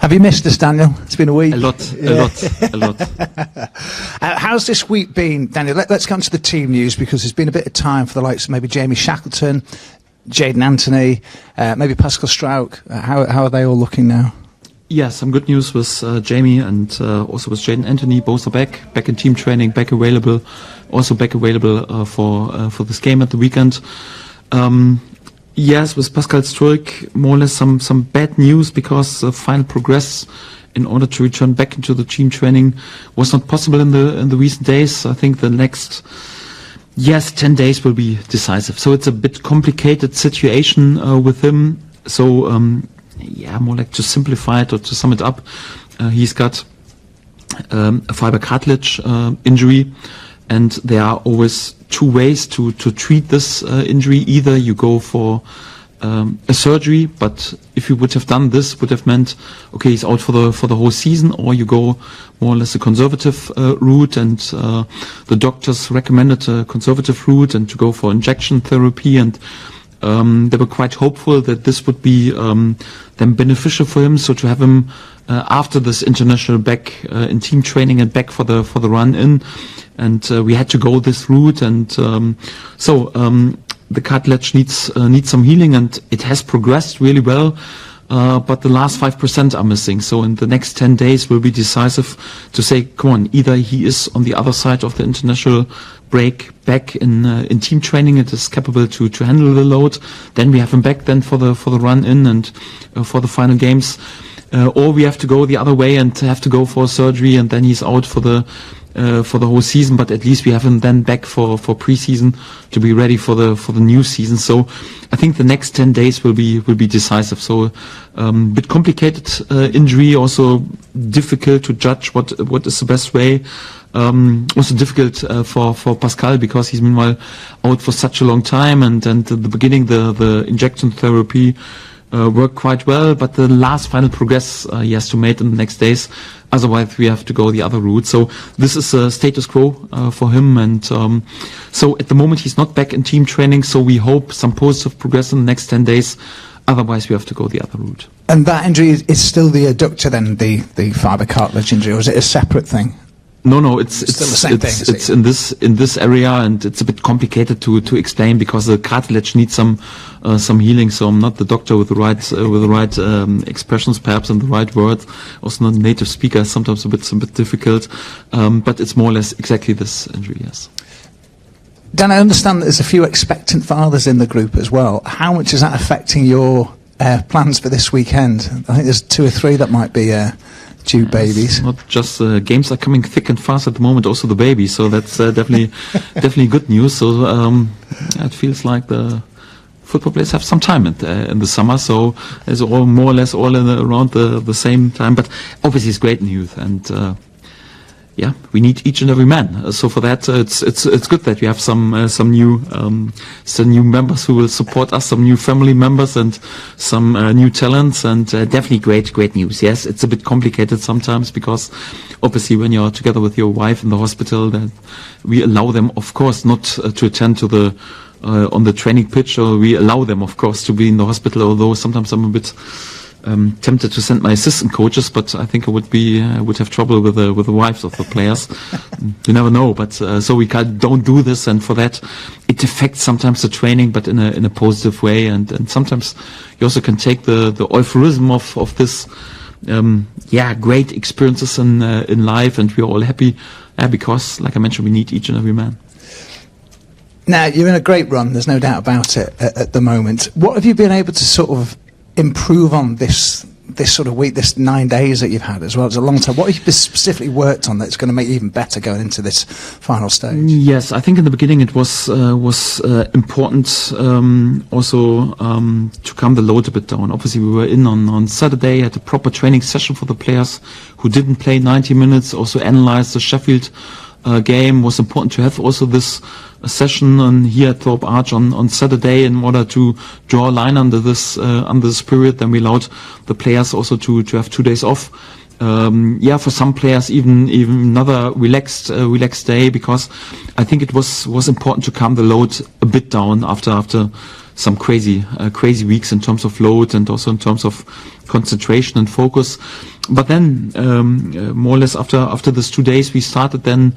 Have you missed us, Daniel? It's been a week. A lot. How's this week been, Daniel? Let's come to the team news, because there's been a bit of time for the likes of maybe Jamie Shackleton, Jayden Anthony, maybe Pascal Struijk. How are they all looking now? Yeah, some good news with Jamie and also with Jayden Anthony. Both are back in team training, back available for this game at the weekend. Yes, with Pascal Struijk, more or less some bad news, because the final progress in order to return back into the team training was not possible in the recent days. I think the next 10 days will be decisive. So it's a bit complicated situation with him. So more like to simplify it or to sum it up, he's got a fiber cartilage injury, and there are always two ways to treat this injury. Either you go for a surgery, but if you would have done this, would have meant, okay, he's out for the whole season, or you go more or less a conservative route, and the doctors recommended a conservative route and to go for injection therapy, and they were quite hopeful that this would be then beneficial for him. So to have him after this international back in team training and back for the run in, and we had to go this route, and the cartilage needs some healing, and it has progressed really well. But the last 5% are missing. So in the next 10 days will be decisive to say, come on, either he is on the other side of the international break back in team training, it is capable to handle the load, then we have him back then for the run in and for the final games, or we have to go the other way and have to go for surgery, and then he's out for the whole season. But at least we have him then back for pre-season to be ready for the new season. So I think the next 10 days will be decisive. So bit complicated injury, also difficult to judge what is the best way. Also difficult for Pascal, because he's meanwhile out for such a long time, and at the beginning the injection therapy worked quite well, but the last final progress he has to make in the next days. Otherwise, we have to go the other route. So this is a status quo for him, and so at the moment he's not back in team training. So we hope some positive progress in the next 10 days. Otherwise, we have to go the other route. And that injury is still the adductor, then, the fibre cartilage injury, or is it a separate thing? No, it's still the same thing. It's in this area, and it's a bit complicated to explain, because the cartilage needs some healing. So I'm not the doctor with the right expressions, perhaps, and the right words. Also not a native speaker. Sometimes a bit difficult, but it's more or less exactly this injury. Yes. Dan, I understand that there's a few expectant fathers in the group as well. How much is that affecting your plans for this weekend? I think there's 2 or 3 that might be due babies. Not just games are coming thick and fast at the moment, also the baby. So that's definitely good news. So it feels like the football players have some time in the summer. So it's all more or less all around the same time. But obviously it's great news, and we need each and every man. So for that, it's good that we have some new members who will support us, some new family members, and some new talents, and definitely great news. Yes, it's a bit complicated sometimes, because obviously when you're together with your wife in the hospital, then we allow them, of course, not to attend to the on the training pitch, or we allow them, of course, to be in the hospital. Although sometimes I'm a bit tempted to send my assistant coaches, but I think I would have trouble with the wives of the players. You never know, but so we don't do this, and for that it affects sometimes the training, but in a positive way, and sometimes you also can take the euphorism of this great experiences in life, and we're all happy because, like I mentioned, we need each and every man. Now, you're in a great run, there's no doubt about it at the moment. What have you been able to sort of improve on this sort of week, this 9 days that you've had as well? It's a long time. What have you specifically worked on that's going to make you even better going into this final stage? Yes, I think in the beginning it was important also to calm the load a bit down. Obviously we were in on Saturday, had a proper training session for the players who didn't play 90 minutes, also analyzed the Sheffield game. Was important to have also this session here at Thorpe Arch on Saturday, in order to draw a line under this period. Then we allowed the players also to have 2 days off. For some players even another relaxed day, because I think it was important to calm the load a bit down after some crazy weeks in terms of load, and also in terms of concentration and focus. But then, more or less after these 2 days, we started then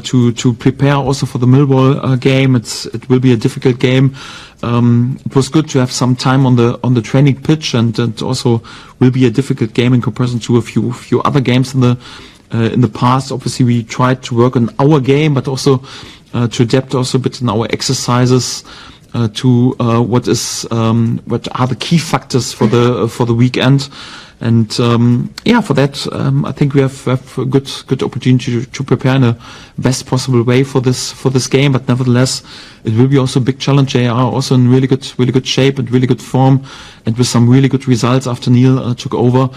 to prepare also for the Millwall game. It will be a difficult game. It was good to have some time on the training pitch, and it also will be a difficult game in comparison to a few other games in the past. Obviously, we tried to work on our game, but also to adapt also a bit in our exercises to what are the key factors for the weekend. And for that, I think we have a good opportunity to prepare in a best possible way for this game. But nevertheless, it will be also a big challenge. They are also in really good shape and really good form, and with some really good results after Neil took over.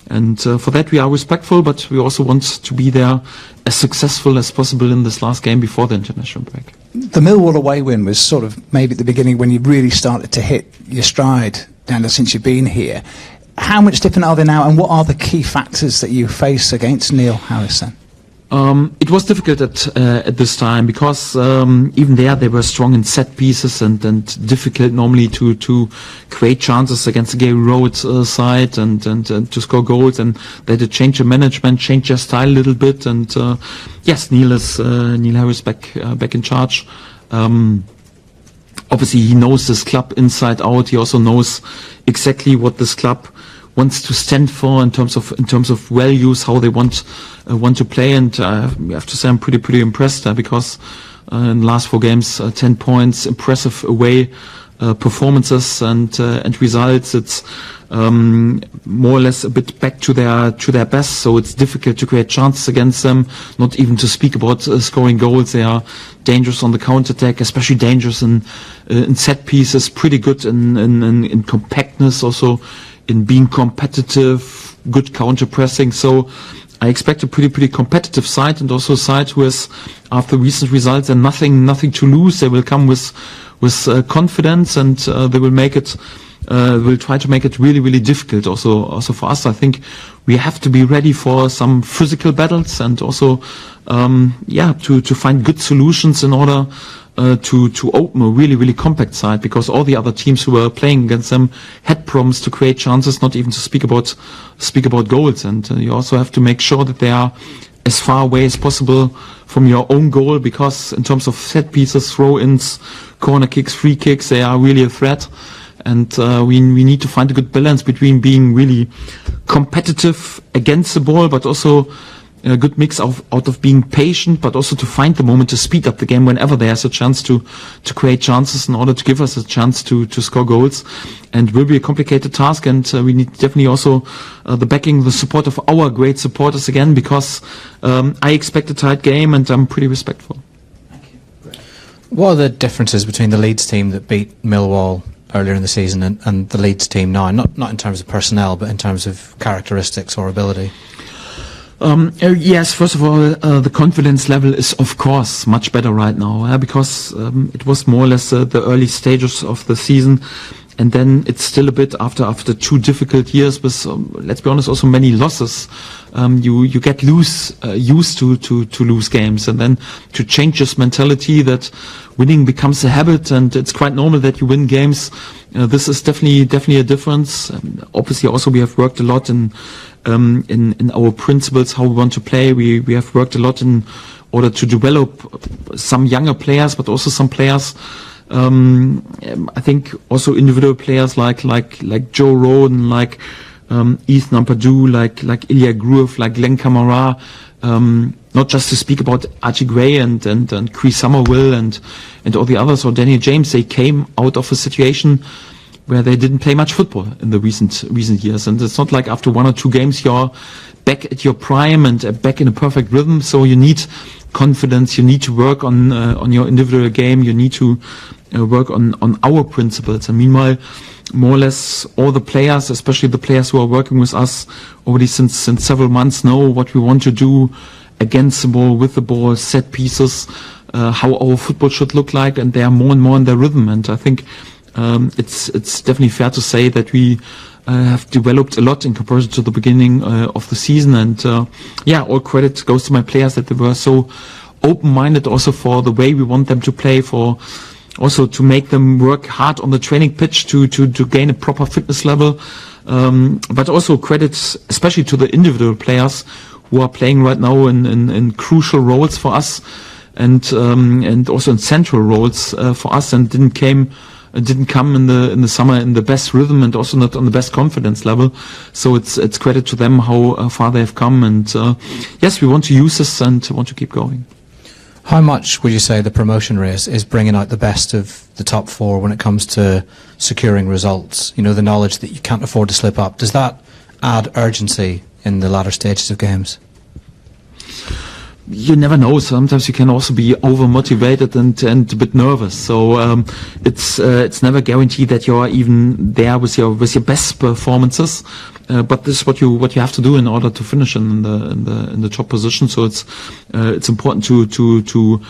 And for that, we are respectful, but we also want to be there as successful as possible in this last game before the international break. The Millwall away win was sort of maybe at the beginning when you really started to hit your stride, Daniel, since you've been here. How much different are they now, and what are the key factors that you face against Neil Harrison? It was difficult at this time because even there they were strong in set pieces and difficult normally to create chances against the Gary Road side and to score goals, and they had to change the management, change their style a little bit, and yes, Neil Harris back in charge. Obviously, he knows this club inside out. He also knows exactly what this club wants to stand for in terms of values, how they want to play. And I have to say, I'm pretty impressed because in the last 4 games, 10 points, impressive away performances and results. It's more or less a bit back to their best. So it's difficult to create chances against them. Not even to speak about scoring goals. They are dangerous on the counter-attack, especially dangerous in set pieces. Pretty good in compactness, also in being competitive, good counter-pressing. So I expect a pretty competitive side, and also a side who has, after recent results and nothing to lose, they will come with confidence, and they will make it. Will try to make it really difficult. Also for us, I think we have to be ready for some physical battles, and also to find good solutions in order to open a really compact side, because all the other teams who were playing against them had problems to create chances, not even to speak about goals. And you also have to make sure that they are as far away as possible from your own goal, because in terms of set pieces, throw-ins, corner kicks, free kicks, they are really a threat. And we need to find a good balance between being really competitive against the ball, but also a good mix out of being patient, but also to find the moment to speed up the game whenever there's a chance to create chances in order to give us a chance to score goals. And it will be a complicated task, and we need definitely also the support of our great supporters again, because I expect a tight game, and I'm pretty respectful. Thank you. What are the differences between the Leeds team that beat Millwall earlier in the season and the Leeds team now? Not in terms of personnel, but in terms of characteristics or ability. Yes, first of all, the confidence level is of course much better right now, because it was more or less the early stages of the season, and then it's still a bit after 2 difficult years with, let's be honest, also many losses. You get used to lose games, and then to change this mentality that winning becomes a habit, and it's quite normal that you win games. This is definitely a difference. Obviously, also we have worked a lot in our principles, how we want to play. We have worked a lot in order to develop some younger players, but also some players. I think also individual players like Joe Roden, like Ethan Ampadu, like Ilya Gruev, like Glenn Kamara. Not just to speak about Archie Gray and Chris Summerville and all the others, or Daniel James. They came out of a situation where they didn't play much football in the recent years, and it's not like after 1 or 2 games you're back at your prime and back in a perfect rhythm. So you need confidence. You need to work on your individual game. You need to work on our principles. And meanwhile, more or less all the players, especially the players who are working with us already since several months, know what we want to do against the ball, with the ball, set pieces, how our football should look like, and they are more and more in their rhythm. And I think it's definitely fair to say that we have developed a lot in comparison to the beginning of the season. And all credit goes to my players that they were so open-minded also for the way we want them to play, for also to make them work hard on the training pitch to gain a proper fitness level. but also credit especially to the individual players who are playing right now in crucial roles for us, and also in central roles for us, and didn't come in the summer in the best rhythm, and also not on the best confidence level. So it's credit to them how far they have come, and yes, we want to use this and want to keep going. How much would you say the promotion race is bringing out the best of the top four when it comes to securing results? You know, the knowledge that you can't afford to slip up. Does that add urgency in the latter stages of games? You never know. Sometimes you can also be over motivated and a bit nervous. So it's never guaranteed that you're even there with your best performances. But this is what you have to do in order to finish in the top position. So it's important to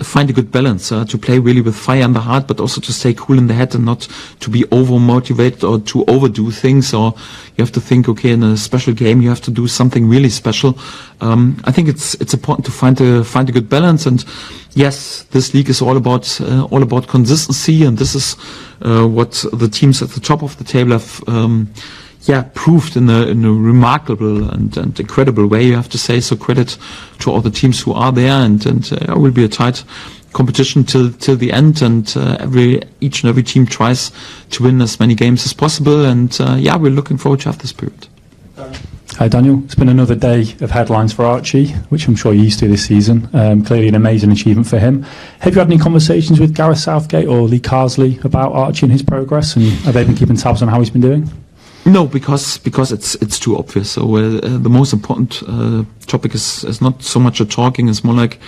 find a good balance, to play really with fire in the heart, but also to stay cool in the head and not to be over motivated or to overdo things. Or you have to think, okay, in a special game you have to do something really special. I think it's important to find a good balance. And yes, this league is all about consistency, and this is what the teams at the top of the table have proved in a remarkable and incredible way, you have to say. So credit to all the teams who are there, and it will be a tight competition till the end, and each and every team tries to win as many games as possible, and we're looking forward to have this period. Hi Daniel, it's been another day of headlines for Archie, which I'm sure you're used to this season. Clearly an amazing achievement for him. Have you had any conversations with Gareth Southgate or Lee Carsley about Archie and his progress, and have they been keeping tabs on how he's been doing? No, because it's too obvious. So the most important topic is not so much a talking; it's more like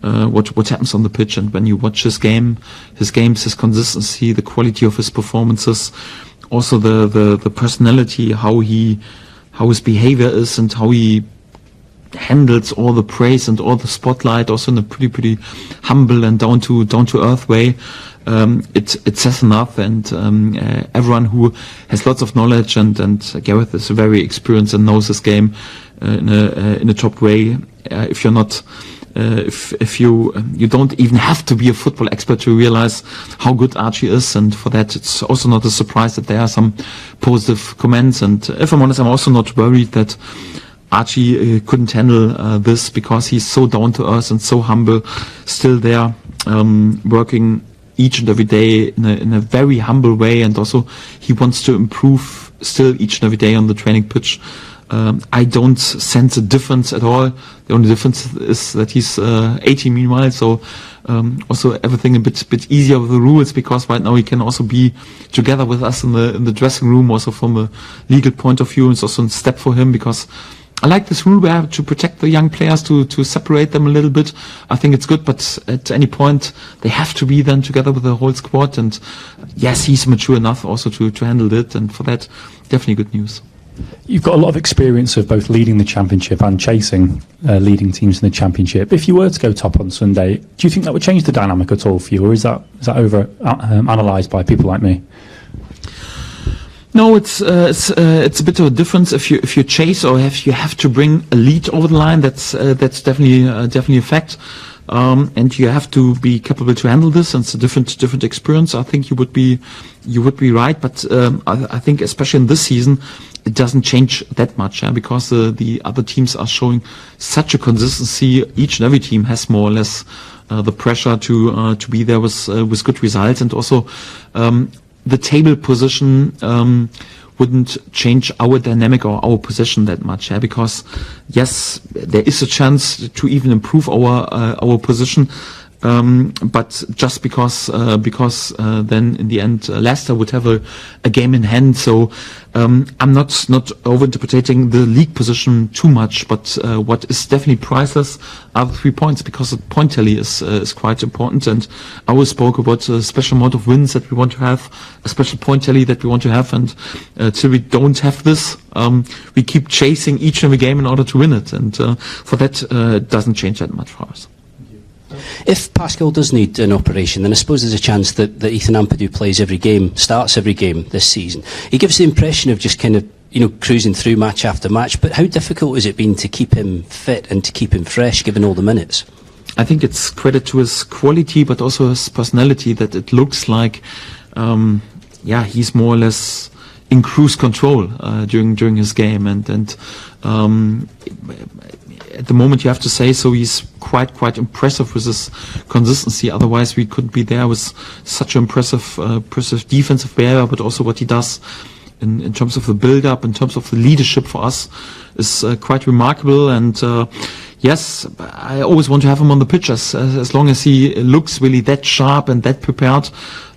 what happens on the pitch. And when you watch his games, his consistency, the quality of his performances, also the personality, how his behavior is, and how he handles all the praise and all the spotlight, also in a pretty humble and down to earth way. It says enough, and everyone who has lots of knowledge, and Gareth is very experienced and knows this game in a top way. If you're not, if you don't even have to be a football expert to realize how good Archie is, and for that it's also not a surprise that there are some positive comments. And if I'm honest, I'm also not worried that Archie couldn't handle this, because he's so down to earth and so humble, still there working each and every day in a very humble way, and also he wants to improve still each and every day on the training pitch. I don't sense a difference at all. The only difference is that he's 18 meanwhile, so also everything a bit easier with the rules, because right now he can also be together with us in the dressing room, also from a legal point of view. It's also a step for him, because I like this rule where to protect the young players, to separate them a little bit. I think it's good, but at any point they have to be then together with the whole squad. And yes, he's mature enough also to handle it, and for that, definitely good news. You've got a lot of experience of both leading the Championship and chasing leading teams in the Championship. If you were to go top on Sunday, do you think that would change the dynamic at all for you, or is that over analysed by people like me? No, it's a bit of a difference if you chase, or if you have to bring a lead over the line. That's definitely a fact, and you have to be capable to handle this. And it's a different experience. I think you would be right, but I think especially in this season, it doesn't change that much, because the other teams are showing such a consistency. Each and every team has more or less the pressure to be there with good results, and also the table position wouldn't change our dynamic or our position that much, because yes, there is a chance to even improve our position, but just because then in the end Leicester would have a game in hand. So I'm not overinterpreting the league position too much, but what is definitely priceless are the 3 points, because the point tally is quite important. And I always spoke about a special amount of wins that we want to have, a special point tally that we want to have, and till we don't have this, we keep chasing each and every game in order to win it, and for that it doesn't change that much for us. If Pascal does need an operation, then I suppose there's a chance that Ethan Ampadu plays every game, starts every game this season. He gives the impression of just kind of, cruising through match after match, but how difficult has it been to keep him fit and to keep him fresh, given all the minutes? I think it's credit to his quality, but also his personality, that it looks like, he's more or less in cruise control during his game, and at the moment you have to say so he's quite impressive with his consistency. Otherwise we couldn't be there with such an impressive defensive behavior, but also what he does in terms of the build-up, in terms of the leadership for us is quite remarkable. And yes, I always want to have him on the pitch as long as he looks really that sharp and that prepared.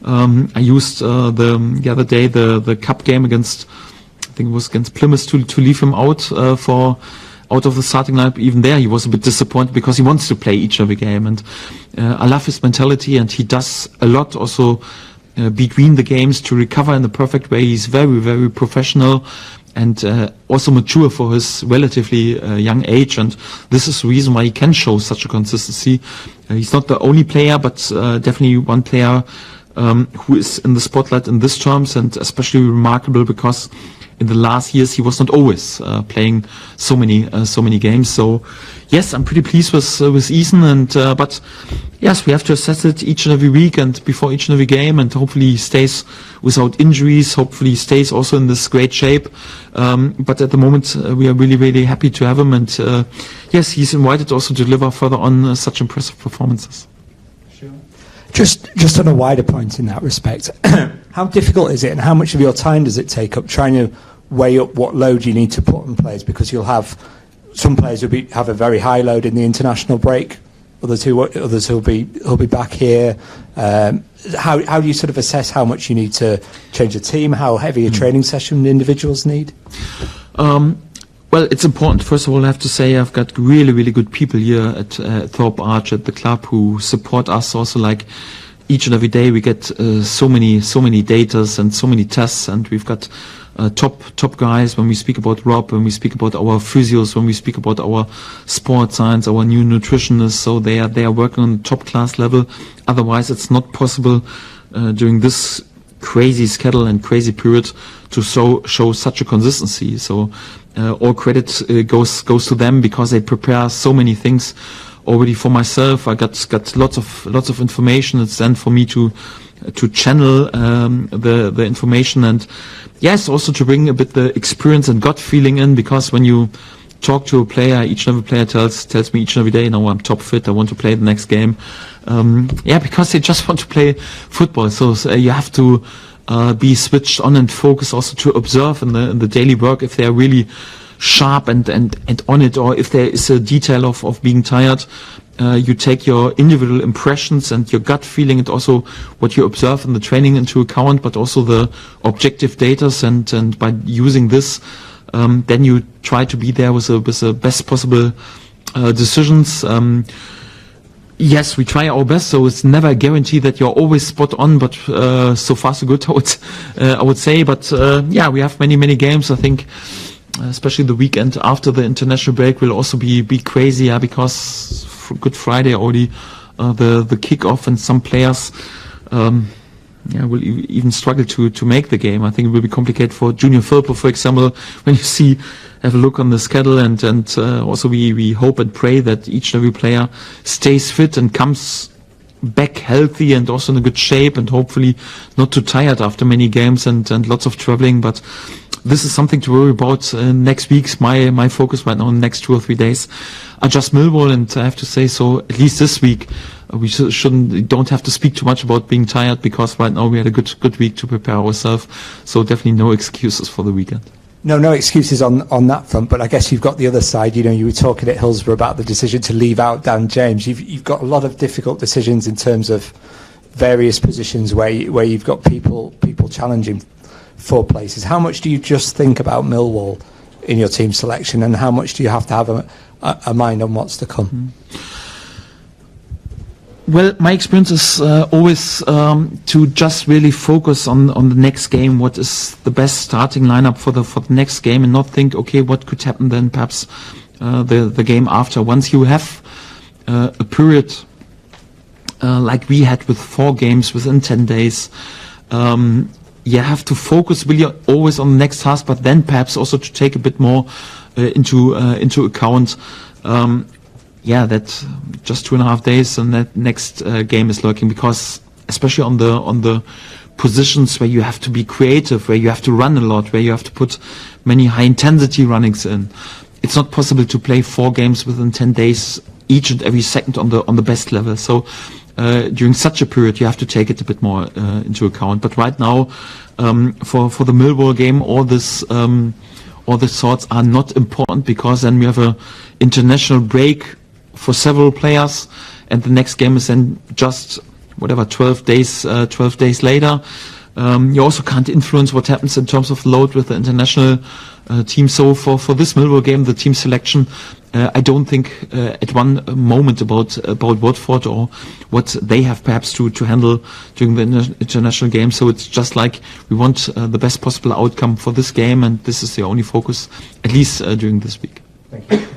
I used the other day the cup game against, I think it was against Plymouth, to leave him out out of the starting lineup. Even there he was a bit disappointed because he wants to play each and every game, and I love his mentality, and he does a lot also between the games to recover in the perfect way. He's very professional and also mature for his relatively young age, and this is the reason why he can show such a consistency. He's not the only player, but definitely one player who is in the spotlight in these terms, and especially remarkable because in the last years he was not always playing so many games. So yes, I'm pretty pleased with Ethan, and but yes, we have to assess it each and every week and before each and every game, and hopefully he stays without injuries. Hopefully he stays also in this great shape. But at the moment we are really happy to have him, and yes, he's invited also to deliver further on such impressive performances. Just on a wider point in that respect, how difficult is it, and how much of your time does it take up trying to weigh up what load you need to put on players? Because you'll have some players who'll have a very high load in the international break, others who'll be back here. How do you sort of assess how much you need to change the team? How heavy a training session individuals need? Well, it's important. First of all, I have to say I've got really good people here at Thorpe Arch at the club who support us. Also, like each and every day, we get so many datas and so many tests, and we've got top guys. When we speak about Rob, when we speak about our physios, when we speak about our sports science, our new nutritionists, so they are working on top class level. Otherwise, it's not possible during this crazy schedule and crazy period to show such a consistency. So all credit goes to them because they prepare so many things already. For myself, I got lots of information. It's then for me to channel the information, and yes, also to bring a bit the experience and gut feeling in, because when you talk to a player, each and every player tells me each and every day, no, I'm top fit, I want to play the next game. Because they just want to play football. So you have to be switched on and focus also to observe in the daily work if they are really sharp and on it, or if there is a detail of being tired. You take your individual impressions and your gut feeling and also what you observe in the training into account, but also the objective data, and by using this, then you try to be there with the best possible decisions. Yes, we try our best, so it's never a guarantee that you're always spot on, but so far so good, I would say. But yeah, we have many games. I think especially the weekend after the international break will also be crazy, because for Good Friday already the kick-off, and some players will even struggle to make the game. I think it will be complicated for Junior Firpo, for example, when you have a look on the schedule, and also we hope and pray that each and every player stays fit and comes back healthy and also in a good shape, and hopefully not too tired after many games and lots of traveling. But this is something to worry about next week's. My focus right now in the next 2 or 3 days are just Millwall, and I have to say, so at least this week we don't have to speak too much about being tired, because right now we had a good week to prepare ourselves. So definitely no excuses for the weekend. No excuses on that front, but I guess you've got the other side. You know, you were talking at Hillsborough about the decision to leave out Dan James. You've got a lot of difficult decisions in terms of various positions where you've got people challenging for places. How much do you just think about Millwall in your team selection, and how much do you have to have a mind on what's to come? Well, my experience is always to just really focus on the next game, what is the best starting lineup for the next game, and not think, okay, what could happen then perhaps the game after. Once you have a period like we had with 4 games within 10 days, you have to focus really always on the next task, but then perhaps also to take a bit more into account. That just 2.5 days and that next game is lurking, because especially on the positions where you have to be creative, where you have to run a lot, where you have to put many high intensity runnings in. It's not possible to play 4 games within 10 days, each and every second on the best level. So during such a period, you have to take it a bit more into account. But right now, for the Millwall game, all these thoughts are not important, because then we have a international break for several players, and the next game is then just 12 days later. You also can't influence what happens in terms of load with the international team. So for this Millwall game, the team selection, I don't think at one moment about Watford or what they have perhaps to handle during the international game. So it's just like we want the best possible outcome for this game, and this is the only focus, at least during this week. Thank you.